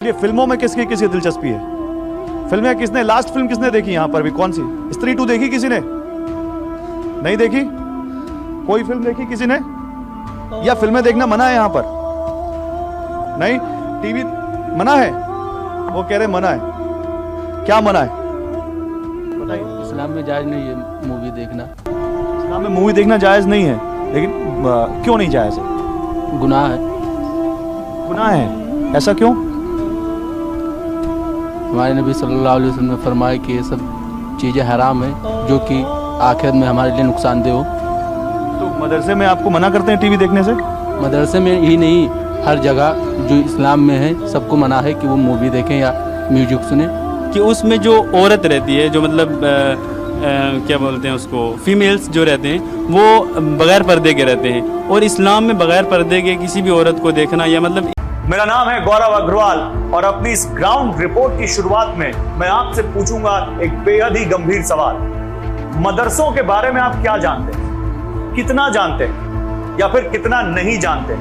ये फिल्मों में किसकी किसी दिलचस्पी है? फिल्में किसने लास्ट फिल्म किसने देखी यहाँ पर भी? कौन सी? स्त्री 2 देखी किसी ने? नहीं देखी? कोई फिल्म देखी किसी ने? या फिल्में देखना मना है यहाँ पर? नहीं, टीवी मना है? वो कह रहे मना है। क्या मना है बताइए? इस्लाम में जायज नहीं है मूवी देखना। इस्लाम में मूवी देखना जायज नहीं है, लेकिन क्यों नहीं जायज है? गुनाह है। गुनाह है, ऐसा क्यों? हमारे नबी सल्लल्लाहु अलैहि वसल्लम ने फरमाया कि ये सब चीज़ें हराम है जो कि आखिरत में हमारे लिए नुकसानदेह हो। तो मदरसे में आपको मना करते हैं टीवी देखने से? मदरसे में ही नहीं, हर जगह जो इस्लाम में है सबको मना है कि वो मूवी देखें या म्यूजिक सुने। कि उसमें जो औरत रहती है, जो मतलब क्या बोलते हैं उसको, फीमेल्स जो रहते हैं वो बगैर पर्दे के रहते हैं, और इस्लाम में बगैर पर्दे के किसी भी औरत को देखना या मतलब। मेरा नाम है गौरव अग्रवाल और अपनी इस ग्राउंड रिपोर्ट की शुरुआत में मैं आपसे पूछूंगा एक बेहद ही गंभीर सवाल। मदरसों के बारे में आप क्या जानते हैं? कितना जानते हैं या फिर कितना नहीं जानते?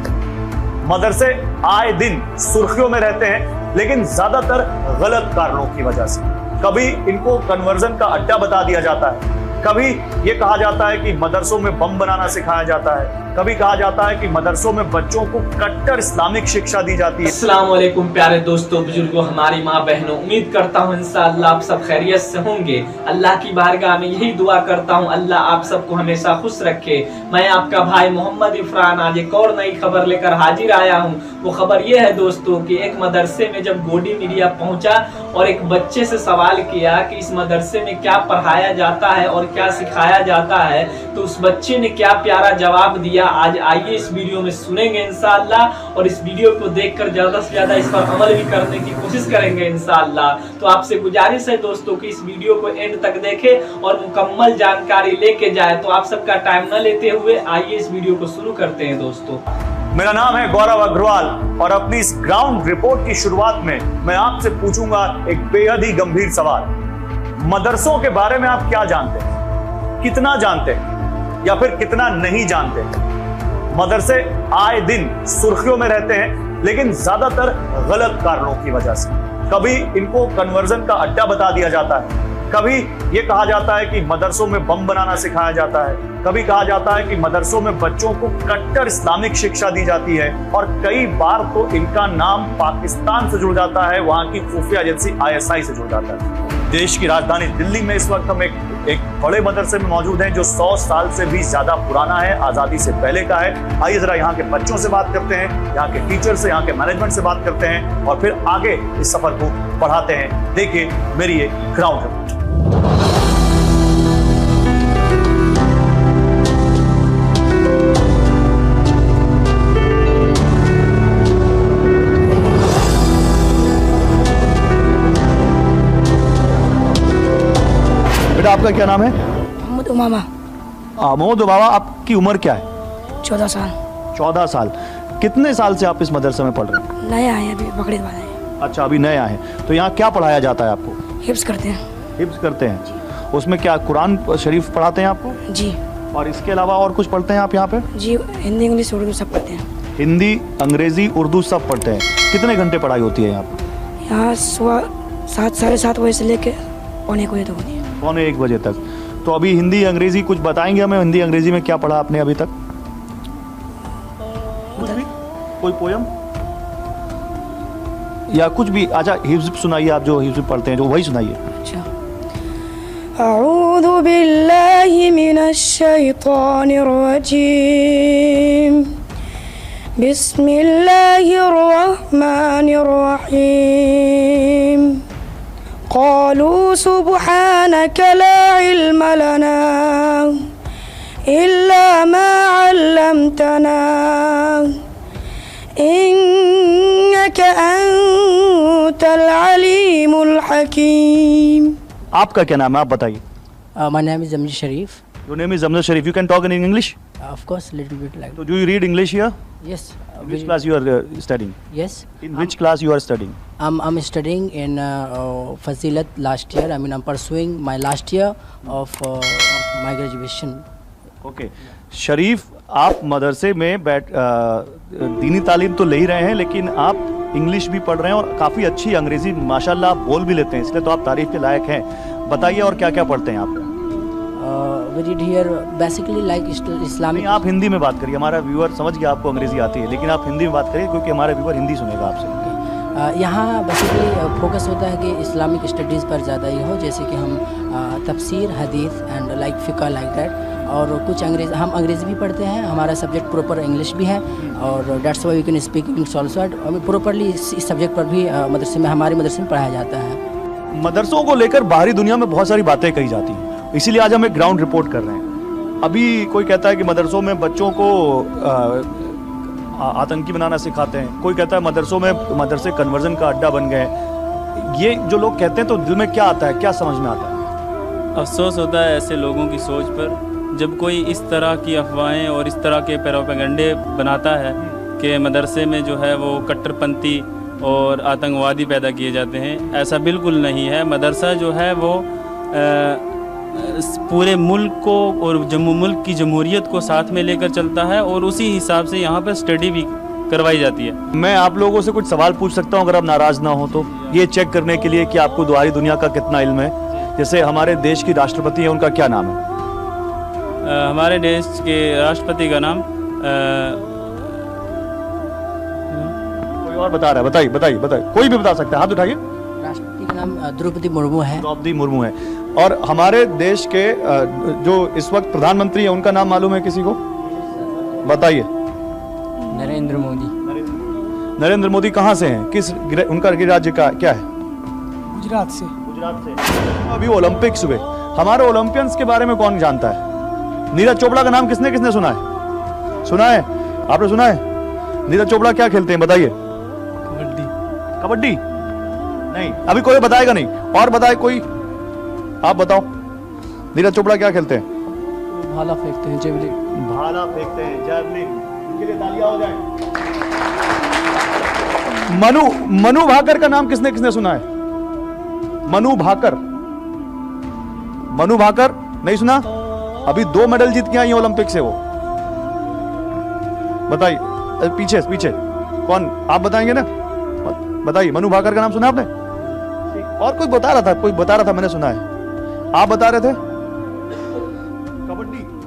मदरसे आए दिन सुर्खियों में रहते हैं, लेकिन ज्यादातर गलत कारणों की वजह से। कभी इनको कन्वर्जन का अड्डा बता दिया जाता है, कभी ये कहा जाता है कि मदरसों में बम बनाना सिखाया जाता है, कभी कहा जाता है कि मदरसों में बच्चों को कट्टर इस्लामिक शिक्षा दी जाती है। अस्सलाम वालेकुम प्यारे दोस्तों, बुजुर्गों, हमारी माँ बहनों, उम्मीद करता हूँ इंशाअल्लाह आप सब खैरियत से होंगे। अल्लाह की बारगाह में यही दुआ करता हूँ अल्लाह आप सबको हमेशा खुश रखे। मैं आपका भाई मोहम्मद इरफान आज एक और नई खबर लेकर हाजिर आया हूँ। वो खबर ये है दोस्तों कि एक मदरसे में जब गोडी मीडिया पहुंचा और एक बच्चे से सवाल किया कि इस मदरसे में क्या पढ़ाया जाता है और क्या सिखाया जाता है, तो उस बच्चे ने क्या प्यारा जवाब दिया, आज आइए इस वीडियो में सुनेंगे इंशाअल्लाह। और इस वीडियो को देखकर ज्यादा से ज्यादा इस पर अमल भी करने की कोशिश करेंगे इंशाअल्लाह। तो आपसे गुजारिश है दोस्तों कि इस वीडियो को एंड तक देखें और मुकम्मल जानकारी लेके जाए। तो आप सबका टाइम न लेते हुए आइए इस वीडियो को शुरू करते हैं दोस्तों। मेरा नाम है गौरव अग्रवाल और अपनी इस ग्राउंड रिपोर्ट की शुरुआत में मैं आपसे पूछूंगा एक बेहद ही गंभीर सवाल। मदरसों के बारे में आप क्या जानते हैं? कितना जानते हैं या फिर कितना नहीं जानते? मदरसे आए दिन सुर्खियों में रहते हैं, लेकिन ज्यादातर गलत कारणों की वजह से। कभी इनको कन्वर्जन का अड्डा बता दिया जाता है, कभी ये कहा जाता है कि मदरसों में बम बनाना सिखाया जाता है, कभी कहा जाता है कि मदरसों में बच्चों को कट्टर इस्लामिक शिक्षा दी जाती है, और कई बार तो इनका नाम पाकिस्तान से जुड़ जाता है, वहां की खुफिया एजेंसी ISI से जुड़ जाता है। देश की राजधानी दिल्ली में इस वक्त हम एक बड़े मदरसे में मौजूद हैं जो 100 साल से भी ज्यादा पुराना है, आजादी से पहले का है। आइए जरा यहाँ के बच्चों से बात करते हैं, यहाँ के टीचर से, यहाँ के मैनेजमेंट से बात करते हैं और फिर आगे इस सफर को बढ़ाते हैं। देखिए मेरी ये ग्राउंड रिपोर्ट। बेटा आपका क्या नाम है? मोहम्मद उमामा। मोहम्मद उमामा, आपकी उम्र क्या है? 14 साल। 14 साल। कितने साल से आप इस मदरसे में पढ़ रहे हैं? नया है, अभी बकरीद वाला है। अच्छा, अभी नया है। तो यहाँ क्या पढ़ाया जाता है आपको? हिफ्ज करते हैं। हिफ्ज करते हैं? उसमें क्या कुरान शरीफ पढ़ाते हैं आपको? जी। और इसके अलावा और कुछ पढ़ते हैं आप यहाँ पे? जी, हिंदी इंग्लिश उर्दू सब पढ़ते हैं। हिंदी अंग्रेजी उर्दू सब पढ़ते हैं। कितने घंटे पढ़ाई होती है यहाँ पर? यहाँ सुबह 7 साढ़े 7 बजे से लेके पौने 1 बजे तक होती है। पौने 1 बजे तक। तो अभी हिंदी अंग्रेजी कुछ बताएंगे हमें? हिंदी अंग्रेजी में क्या पढ़ा आपने अभी तक? कुछ भी? कोई पोयम या कुछ भी? अच्छा, हिफ्ज सुनाइए, आप जो हिफ्ज पढ़ते हैं जो वही सुनाइए। अच्छा। अऊज़ु बिल्लाहि मिनश शैतानिर रजीम, बिस्मिल्लाहिर रहमानिर रहीम। क़ालू सुब्हानक ला इल्म लना इल्ला मा अल्लमतना इन्नका अंतल अलीमुल हकीम। आपका क्या नाम है, आप बताइए? My name is Zamji Sharif. Your name is Zamna Sharif. You can talk in English? Of course, little bit like. So do you read English here? Yes. Which class you are studying? Yes. In which class you are studying? I'm studying in Fazilat last year. I mean, I'm pursuing my last year of my graduation. Okay. शरीफ, आप मदरसे में दीनी तालीम तो ले ही रहे हैं, लेकिन आप इंग्लिश भी पढ़ रहे हैं और काफ़ी अच्छी अंग्रेज़ी माशाल्लाह आप बोल भी लेते हैं, इसलिए तो आप तारीफ़ के लायक हैं। बताइए और क्या क्या पढ़ते हैं आप? We read here basically like Islamic. नहीं, आप हिंदी में बात करिए, हमारा व्यूअर समझ गया आपको अंग्रेज़ी आती है, लेकिन आप हिंदी में बात करिए क्योंकि हमारा व्यूअर हिंदी सुनेगा आपसे। यहाँ बेसिकली फोकस होता है कि इस्लामिक स्टडीज़ पर ज़्यादा ये हो, जैसे कि हम तफसीर, हदीस एंड लाइक फ़िक़्ह लाइक दैट, और कुछ हम अंग्रेज़ी भी पढ़ते हैं, हमारा सब्जेक्ट प्रॉपर इंग्लिश भी है, और that's why we can speak English also. Properly इस सब्जेक्ट पर भी मदरसे में, हमारे मदरसे में पढ़ाया जाता है। मदरसों को लेकर बाहरी दुनिया में बहुत सारी बातें कही जाती हैं, इसीलिए आज हम एक ग्राउंड रिपोर्ट कर रहे हैं। अभी कोई कहता है कि मदरसों में बच्चों को आतंकी बनाना सिखाते हैं, कोई कहता है मदरसे कन्वर्जन का अड्डा बन गए। ये जो लोग कहते हैं तो दिल में क्या आता है, क्या समझ में आता है? अफसोस होता है ऐसे लोगों की सोच पर, जब कोई इस तरह की अफवाहें और इस तरह के प्रोपेगेंडे बनाता है कि मदरसे में जो है वो कट्टरपंथी और आतंकवादी पैदा किए जाते हैं। ऐसा बिल्कुल नहीं है। मदरसा जो है वो पूरे मुल्क को और मुल्क की जमहूरियत को साथ में लेकर चलता है, और उसी हिसाब से यहाँ पर स्टडी भी करवाई जाती है। मैं आप लोगों से कुछ सवाल पूछ सकता हूँ अगर आप नाराज़ ना हो तो, ये चेक करने के लिए कि आपको बाहरी दुनिया का कितना इल्म है। जैसे हमारे देश की राष्ट्रपति है, उनका क्या नाम है? हमारे देश के राष्ट्रपति का नाम कोई और बता रहा है? बताइए बताइए बताइए, कोई भी बता सकता है, हाथ उठाइए। राष्ट्रपति का नाम द्रौपदी मुर्मू है। द्रौपदी मुर्मू है। और हमारे देश के जो इस वक्त प्रधानमंत्री है, उनका नाम मालूम है किसी को? बताइए। नरेंद्र मोदी। नरेंद्र मोदी कहाँ से हैं? उनका राज्य का क्या है? गुजरात से। गुजरात से। अभी ओलंपिक्स हुए, हमारे ओलंपियंस के बारे में कौन जानता है? नीरज चोपड़ा का नाम किसने किसने सुना है? सुना है? आपने सुना है? नीरज चोपड़ा क्या खेलते हैं बताइए? कबड्डी। कबड्डी नहीं, अभी कोई बताएगा नहीं। और बताए कोई, आप बताओ। नीरज चोपड़ा क्या खेलते हैं? भाला फेंकते हैं, जेवलिन। भाला फेंकते हैं, जेवलिन। उनके लिए तालियां हो जाए। मनु भाकर का नाम किसने किसने सुना है? मनु भाकर। मनु भाकर नहीं सुना? अभी 2 मेडल जीत के आई ओलंपिक से वो। बताइए, पीछे पीछे कौन, आप बताएंगे ना? बताइए, मनु भाकर का नाम सुना आपने? और कोई बता रहा था, मैंने सुना है। आप बता रहे थे?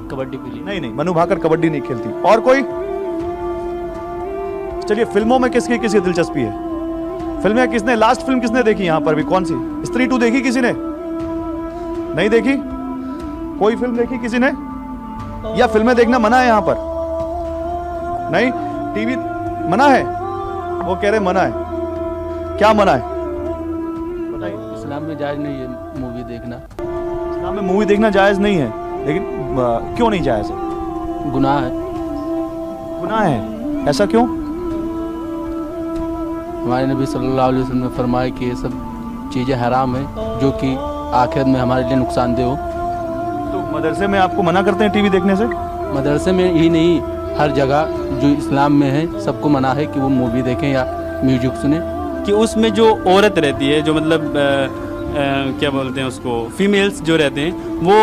कबड्डी के लिए? नहीं, मनु भाकर कबड्डी नहीं खेलती। और कोई? चलिए, फिल्मों में किसकी दिलचस्पी है? फिल्में किसने, लास्ट फिल्म किसने देखी यहां पर भी? कौन सी? स्त्री 2 देखी किसी ने? नहीं देखी? कोई फिल्म देखी किसी ने? या फिल्में देखना मना है यहां पर? नहीं, टीवी मना है? वो कह रहे मना है। क्या मना है? इस्लाम में जायज़ नहीं है मूवी देखना। इस्लाम में मूवी देखना जायज़ नहीं है, लेकिन क्यों नहीं जायज़ है? गुनाह है। गुनाह है, ऐसा क्यों? हमारे नबी सल्लल्लाहु अलैहि वसल्लम ने फरमाया कि ये सब चीज़ें हराम है जो कि आखिरत में हमारे लिए नुकसानदेह हो। तो मदरसे में आपको मना करते हैं टीवी देखने से? मदरसे में ही नहीं, हर जगह जो इस्लाम में है सबको मना है कि वो मूवी देखें या म्यूजिक सुने। कि उसमें जो औरत रहती है, जो मतलब क्या बोलते हैं उसको, फीमेल्स जो रहते हैं वो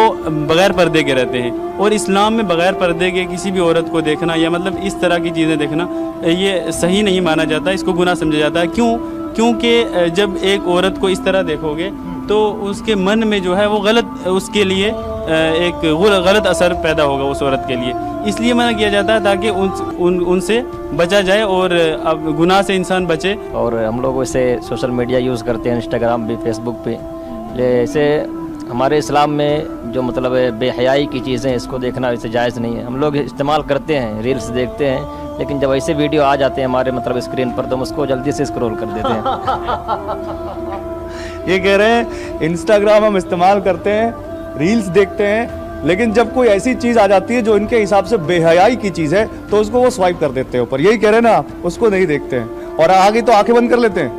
बग़ैर पर्दे के रहते हैं, और इस्लाम में बग़ैर पर्दे के किसी भी औरत को देखना या मतलब इस तरह की चीज़ें देखना ये सही नहीं माना जाता, इसको गुनाह समझा जाता है। क्योंकि जब एक औरत को इस तरह देखोगे तो उसके मन में जो है वो गलत, उसके लिए एक गलत असर पैदा होगा उस औरत के लिए, इसलिए मना किया जाता है ताकि उनसे बचा जाए और अब गुनाह से इंसान बचे। और हम लोग वैसे सोशल मीडिया यूज़ करते हैं, इंस्टाग्राम भी, फेसबुक पे। जैसे हमारे इस्लाम में जो मतलब बेहयाई की चीज़ें, इसको देखना वैसे जायज़ नहीं है। हम लोग इस्तेमाल करते हैं, रील्स देखते हैं, लेकिन जब ऐसे वीडियो आ जाते हैं हमारे मतलब स्क्रीन पर तो हम उसको जल्दी से स्क्रॉल कर देते हैं। ये कह रहे हैं इंस्टाग्राम हम इस्तेमाल करते हैं, रील्स देखते हैं, लेकिन जब कोई ऐसी चीज आ जाती है जो इनके हिसाब से बेहयाई की चीज है तो उसको वो स्वाइप कर देते हैं ऊपर। यही कह रहे हैं ना, उसको नहीं देखते हैं और आगे तो आंखें बंद कर लेते हैं।